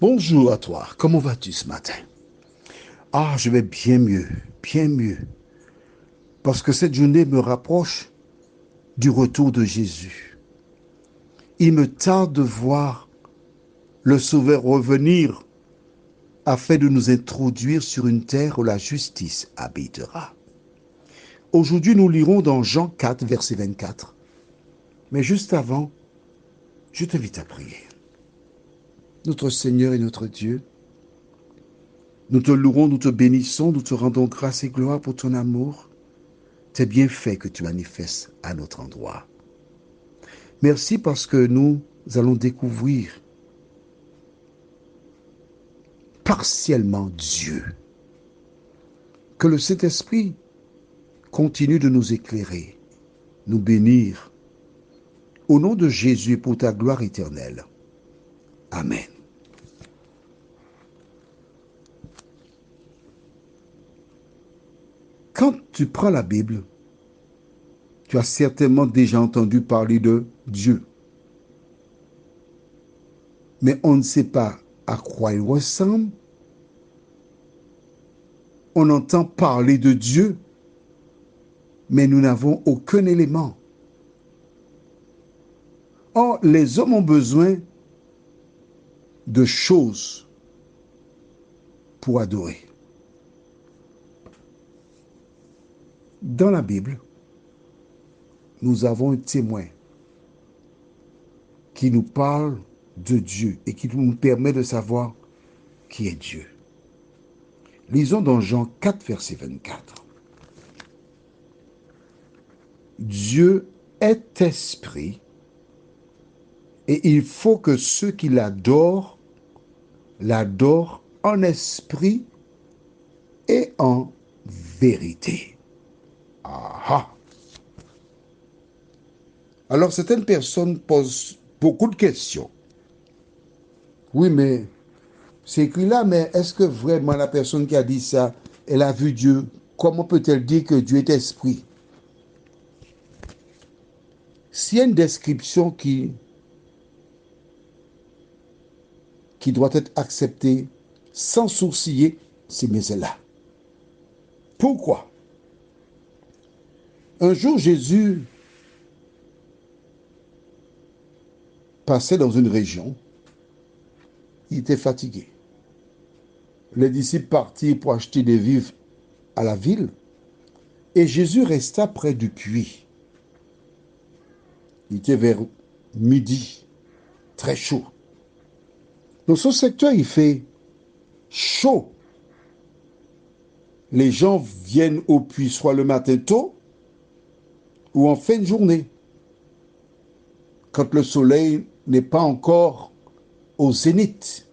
Bonjour à toi, comment vas-tu ce matin? Ah, je vais bien mieux, parce que cette journée me rapproche du retour de Jésus. Il me tarde de voir le Sauveur revenir afin de nous introduire sur une terre où la justice habitera. Aujourd'hui, nous lirons dans Jean 4, verset 24. Mais juste avant, je t'invite à prier. Notre Seigneur et notre Dieu, nous te louons, nous te bénissons, nous te rendons grâce et gloire pour ton amour, tes bienfaits que tu manifestes à notre endroit. Merci parce que nous allons découvrir partiellement Dieu. Que le Saint-Esprit continue de nous éclairer, nous bénir. Au nom de Jésus pour ta gloire éternelle. Amen. Quand tu prends la Bible, tu as certainement déjà entendu parler de Dieu. Mais on ne sait pas à quoi il ressemble. On entend parler de Dieu, mais nous n'avons aucun élément. Or, les hommes ont besoin de choses pour adorer. Dans la Bible, nous avons un témoin qui nous parle de Dieu et qui nous permet de savoir qui est Dieu. Lisons dans Jean 4, verset 24. Dieu est esprit et il faut que ceux qui l'adorent en esprit et en vérité. Ah. Alors certaines personnes posent beaucoup de questions. Oui, mais c'est écrit là, mais est-ce que vraiment la personne qui a dit ça, elle a vu Dieu? Comment peut-elle dire que Dieu est esprit? S'il y a une description qui doit être acceptée sans sourciller, c'est mais celle-là. Pourquoi? Un jour, Jésus passait dans une région. Il était fatigué. Les disciples partirent pour acheter des vivres à la ville et Jésus resta près du puits. Il était vers midi, très chaud. Dans ce secteur, il fait chaud. Les gens viennent au puits soit le matin tôt ou en fin de journée, quand le soleil n'est pas encore au zénith.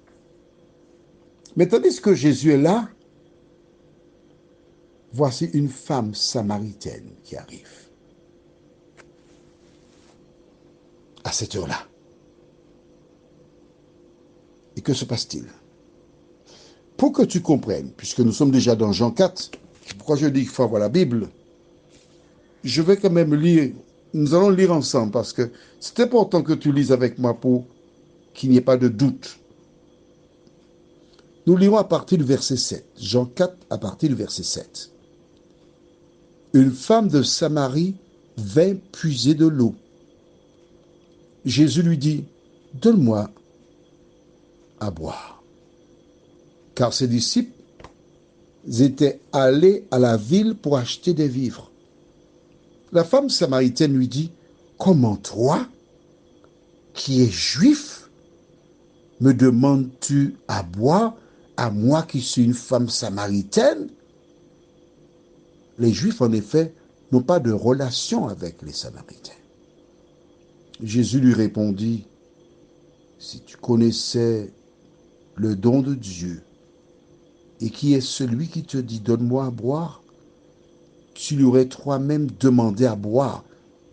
Mais tandis que Jésus est là, voici une femme samaritaine qui arrive. À cette heure-là. Et que se passe-t-il? Pour que tu comprennes, puisque nous sommes déjà dans Jean 4, pourquoi je dis qu'il faut avoir la Bible, je vais quand même lire, nous allons lire ensemble, parce que c'est important que tu lises avec moi pour qu'il n'y ait pas de doute. Nous lirons à partir du verset 7. Jean 4, à partir du verset 7. Une femme de Samarie vint puiser de l'eau. Jésus lui dit, « Donne-moi à boire. » Car ses disciples étaient allés à la ville pour acheter des vivres. La femme samaritaine lui dit, « Comment toi, qui es juif, me demandes-tu à boire, à moi qui suis une femme samaritaine? » Les Juifs, en effet, n'ont pas de relation avec les Samaritains. Jésus lui répondit, « Si tu connaissais le don de Dieu, et qui est celui qui te dit, donne-moi à boire, tu lui aurais toi-même demandé à boire,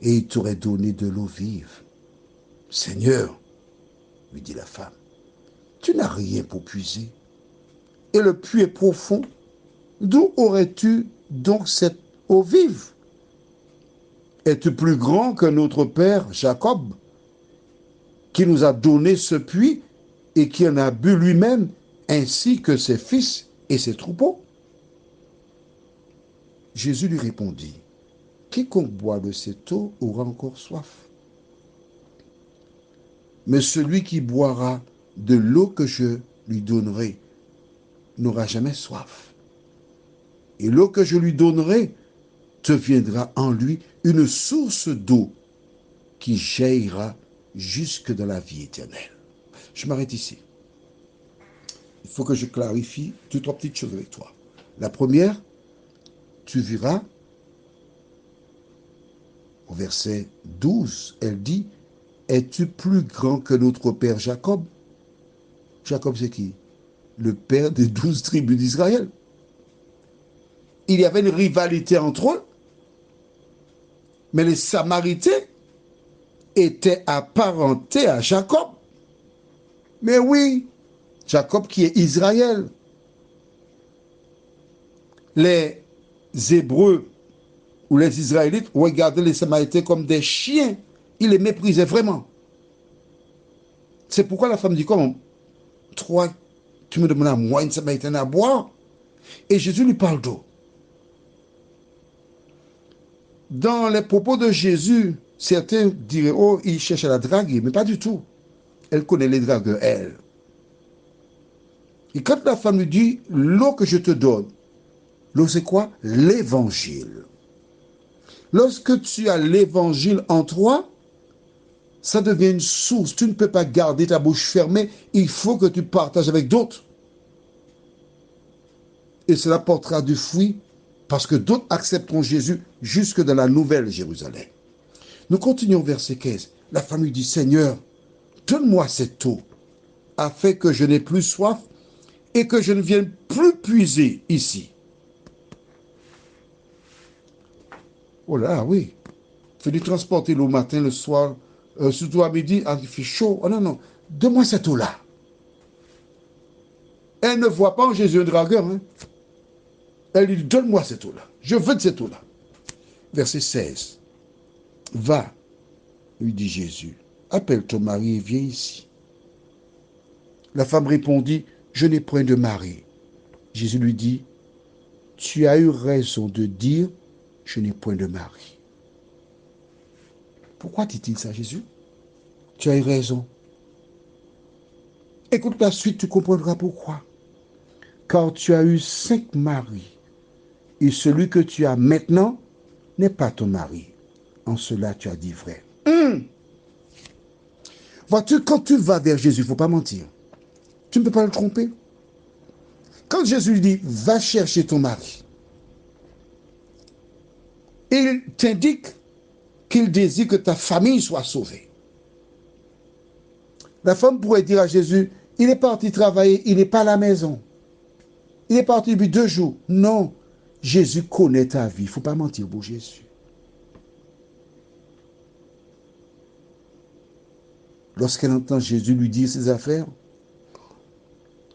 et il t'aurait donné de l'eau vive. Seigneur, lui dit la femme, tu n'as rien pour puiser, et le puits est profond. D'où aurais-tu donc cette eau vive? Es-tu plus grand que notre père Jacob, qui nous a donné ce puits et qui en a bu lui-même, ainsi que ses fils et ses troupeaux? Jésus lui répondit, quiconque boit de cette eau aura encore soif. Mais celui qui boira de l'eau que je lui donnerai n'aura jamais soif. Et l'eau que je lui donnerai deviendra en lui une source d'eau qui jaillira jusque dans la vie éternelle. Je m'arrête ici. Il faut que je clarifie 2-3 petites choses avec toi. La première, tu verras, au verset 12, elle dit, es-tu plus grand que notre père Jacob? Jacob, c'est qui? Le père des 12 tribus d'Israël. Il y avait une rivalité entre eux, mais les Samaritains étaient apparentés à Jacob. Mais oui, Jacob qui est Israël. Les Hébreux ou les Israélites regardaient les Samaritains comme des chiens. Ils les méprisaient vraiment. C'est pourquoi la femme dit, comment? Toi, tu me demandes à moi, une Samaritaine, à boire? Et Jésus lui parle d'eau. Dans les propos de Jésus, certains diraient, oh, il cherche à la draguer, mais pas du tout. Elle connaît les dragueurs, elle. Et quand la femme lui dit, l'eau que je te donne, l'eau c'est quoi? L'évangile. Lorsque tu as l'évangile en toi, ça devient une source. Tu ne peux pas garder ta bouche fermée. Il faut que tu partages avec d'autres. Et cela portera du fruit parce que d'autres accepteront Jésus jusque dans la nouvelle Jérusalem. Nous continuons verset 15. La femme lui dit, Seigneur, donne-moi cette eau afin que je n'ai plus soif et que je ne vienne plus puiser ici. Oh là, oui. Il faut lui transporter l'eau matin, le soir, surtout à midi, il fait chaud. Oh non, non. Donne-moi cette eau-là. Elle ne voit pas en Jésus un dragueur. Hein. Elle lui dit, donne-moi cette eau-là. Je veux de cette eau-là. Verset 16. Va, lui dit Jésus. Appelle ton mari et viens ici. La femme répondit, je n'ai point de mari. Jésus lui dit, tu as eu raison de dire, je n'ai point de mari. Pourquoi dit-il ça, Jésus? Tu as eu raison. Écoute la suite, tu comprendras pourquoi. Car tu as eu 5 maris, et celui que tu as maintenant n'est pas ton mari. En cela, tu as dit vrai. Vois-tu, quand tu vas vers Jésus, il ne faut pas mentir. Tu ne peux pas le tromper. Quand Jésus lui dit, va chercher ton mari, il t'indique qu'il désire que ta famille soit sauvée. La femme pourrait dire à Jésus, il est parti travailler, il n'est pas à la maison. Il est parti depuis 2 jours. Non, Jésus connaît ta vie. Il ne faut pas mentir pour Jésus. Lorsqu'elle entend Jésus lui dire ses affaires,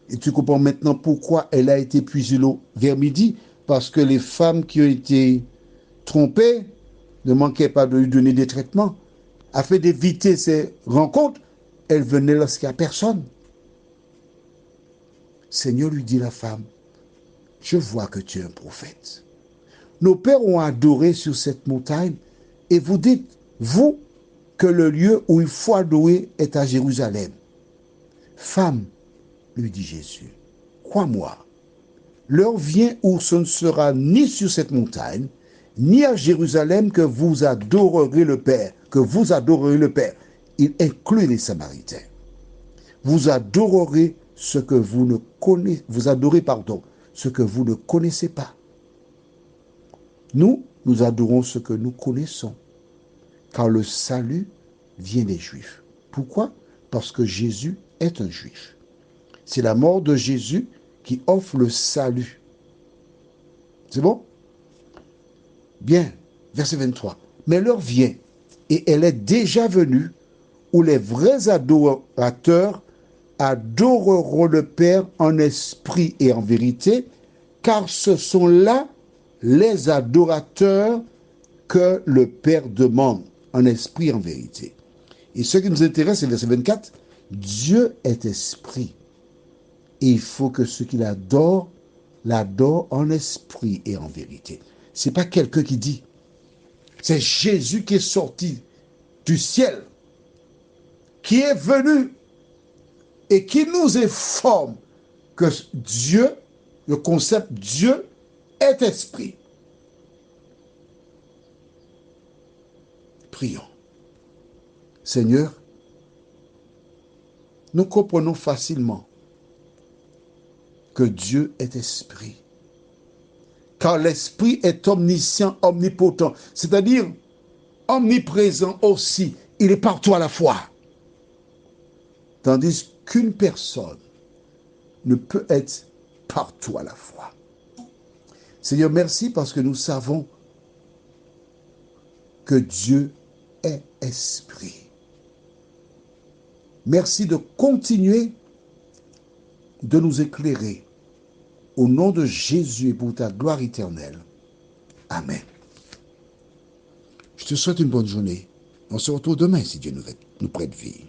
et tu comprends maintenant pourquoi elle a été puiser l'eau vers midi, parce que les femmes qui ont été trompées ne manquaient pas de lui donner des traitements. Afin d'éviter ces rencontres, elle venait lorsqu'il n'y a personne. Seigneur, lui dit la femme, je vois que tu es un prophète. Nos pères ont adoré sur cette montagne, et vous dites, vous, que le lieu où il faut adorer est à Jérusalem. Femme, lui dit Jésus, crois-moi, l'heure vient où ce ne sera ni sur cette montagne, ni à Jérusalem que vous adorerez le Père, Il inclut les Samaritains. Vous adorerez ce que vous ne connaissez, ce que vous ne connaissez pas. Nous adorons ce que nous connaissons, car le salut vient des Juifs. Pourquoi? Parce que Jésus est un Juif. C'est la mort de Jésus qui offre le salut. C'est bon? Bien, verset 23. Mais l'heure vient, et elle est déjà venue, où les vrais adorateurs adoreront le Père en esprit et en vérité, car ce sont là les adorateurs que le Père demande, en esprit et en vérité. Et ce qui nous intéresse, c'est le verset 24. Dieu est esprit. Et il faut que ceux qui l'adorent en esprit et en vérité. Ce n'est pas quelqu'un qui dit. C'est Jésus qui est sorti du ciel, qui est venu et qui nous informe que Dieu, le concept Dieu, est esprit. Prions. Seigneur, nous comprenons facilement que Dieu est esprit. Car l'esprit est omniscient, omnipotent, c'est-à-dire omniprésent aussi. Il est partout à la fois. Tandis qu'une personne ne peut être partout à la fois. Seigneur, merci parce que nous savons que Dieu est esprit. Merci de continuer de nous éclairer. Au nom de Jésus et pour ta gloire éternelle. Amen. Je te souhaite une bonne journée. On se retrouve demain si Dieu nous prête vie.